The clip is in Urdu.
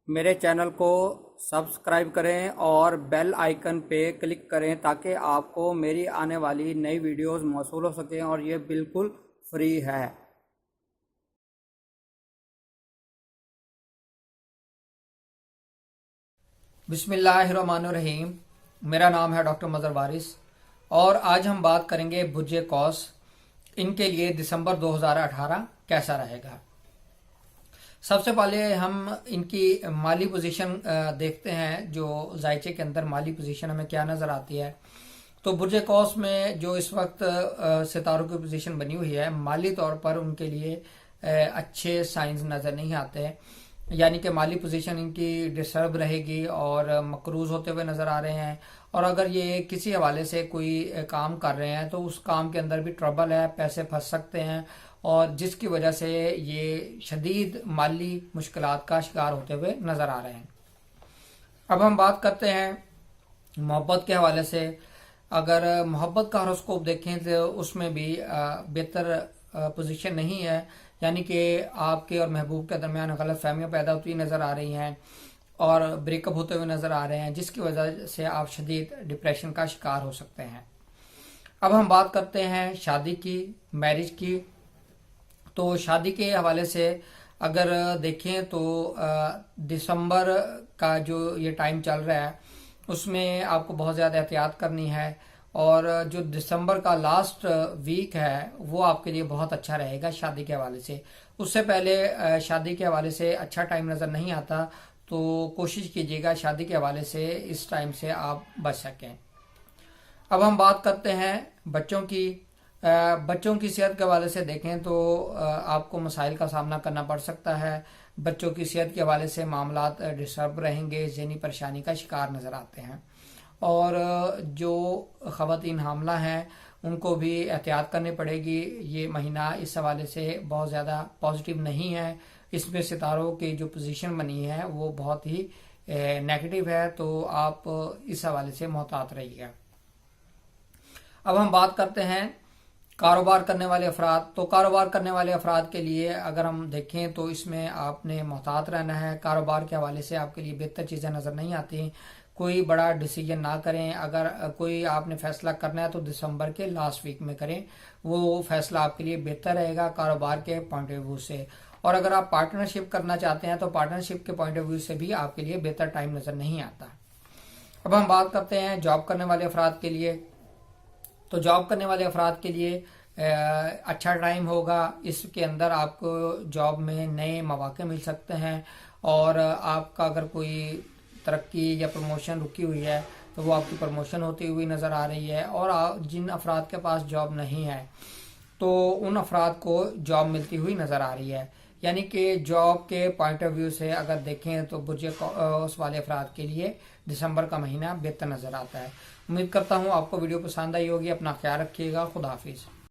میرے چینل کو سبسکرائب کریں اور بیل آئیکن پہ کلک کریں تاکہ آپ کو میری آنے والی نئی ویڈیوز موصول ہو سکیں اور یہ بالکل فری ہے۔ بسم اللہ الرحمن الرحیم۔ میرا نام ہے ڈاکٹر مظہر وارث اور آج ہم بات کریں گے برج قوس، ان کے لیے دسمبر 2018 کیسا رہے گا۔ سب سے پہلے ہم ان کی مالی پوزیشن دیکھتے ہیں، جو ذائچے کے اندر مالی پوزیشن ہمیں کیا نظر آتی ہے۔ تو برج قوس میں جو اس وقت ستاروں کی پوزیشن بنی ہوئی ہے، مالی طور پر ان کے لیے اچھے سائنز نظر نہیں آتے، یعنی کہ مالی پوزیشن ان کی ڈسٹرب رہے گی اور مقروض ہوتے ہوئے نظر آ رہے ہیں، اور اگر یہ کسی حوالے سے کوئی کام کر رہے ہیں تو اس کام کے اندر بھی ٹربل ہے، پیسے پھنس سکتے ہیں، اور جس کی وجہ سے یہ شدید مالی مشکلات کا شکار ہوتے ہوئے نظر آ رہے ہیں۔ اب ہم بات کرتے ہیں محبت کے حوالے سے۔ اگر محبت کا ہاروسکوپ دیکھیں تو اس میں بھی بہتر پوزیشن نہیں ہے، یعنی کہ آپ کے اور محبوب کے درمیان غلط فہمیاں پیدا ہوتی نظر آ رہی ہیں اور بریک اپ ہوتے ہوئے نظر آ رہے ہیں، جس کی وجہ سے آپ شدید ڈپریشن کا شکار ہو سکتے ہیں۔ اب ہم بات کرتے ہیں شادی کی، میرج کی۔ تو شادی کے حوالے سے اگر دیکھیں تو دسمبر کا جو یہ ٹائم چل رہا ہے اس میں آپ کو بہت زیادہ احتیاط کرنی ہے، اور جو دسمبر کا لاسٹ ویک ہے وہ آپ کے لیے بہت اچھا رہے گا شادی کے حوالے سے۔ اس سے پہلے شادی کے حوالے سے اچھا ٹائم نظر نہیں آتا، تو کوشش کیجیے گا شادی کے حوالے سے اس ٹائم سے آپ بچ سکیں۔ اب ہم بات کرتے ہیں بچوں کی۔ بچوں کی صحت کے حوالے سے دیکھیں تو آپ کو مسائل کا سامنا کرنا پڑ سکتا ہے۔ بچوں کی صحت کے حوالے سے معاملات ڈسٹرب رہیں گے، ذہنی پریشانی کا شکار نظر آتے ہیں، اور جو خواتین حاملہ ہیں ان کو بھی احتیاط کرنی پڑے گی۔ یہ مہینہ اس حوالے سے بہت زیادہ پازیٹیو نہیں ہے، اس میں ستاروں کی جو پوزیشن بنی ہے وہ بہت ہی نیگیٹو ہے، تو آپ اس حوالے سے محتاط رہیے گا۔ اب ہم بات کرتے ہیں کاروبار کرنے والے افراد۔ تو کاروبار کرنے والے افراد کے لیے اگر ہم دیکھیں تو اس میں آپ نے محتاط رہنا ہے۔ کاروبار کے حوالے سے آپ کے لیے بہتر چیزیں نظر نہیں آتی۔ کوئی بڑا ڈیسیجن نہ کریں، اگر کوئی آپ نے فیصلہ کرنا ہے تو دسمبر کے لاسٹ ویک میں کریں، وہ فیصلہ آپ کے لیے بہتر رہے گا کاروبار کے پوائنٹ آف ویو سے۔ اور اگر آپ پارٹنرشپ کرنا چاہتے ہیں تو پارٹنرشپ کے پوائنٹ آف ویو سے بھی آپ کے لیے بہتر ٹائم نظر نہیں آتا۔ اب ہم بات کرتے ہیں جاب کرنے والے افراد کے لیے۔ تو جاب کرنے والے افراد کے لیے اچھا ٹائم ہوگا، اس کے اندر آپ کو جاب میں نئے مواقع مل سکتے ہیں، اور آپ کا اگر کوئی ترقی یا پروموشن رکی ہوئی ہے تو وہ آپ کی پروموشن ہوتی ہوئی نظر آ رہی ہے، اور جن افراد کے پاس جاب نہیں ہے تو ان افراد کو جاب ملتی ہوئی نظر آ رہی ہے۔ یعنی کہ جاب کے پوائنٹ آف ویو سے اگر دیکھیں تو برج قوس والے افراد کے لیے دسمبر کا مہینہ بہتر نظر آتا ہے۔ امید کرتا ہوں آپ کو ویڈیو پسند آئی ہوگی۔ اپنا خیال رکھیے گا۔ خدا حافظ۔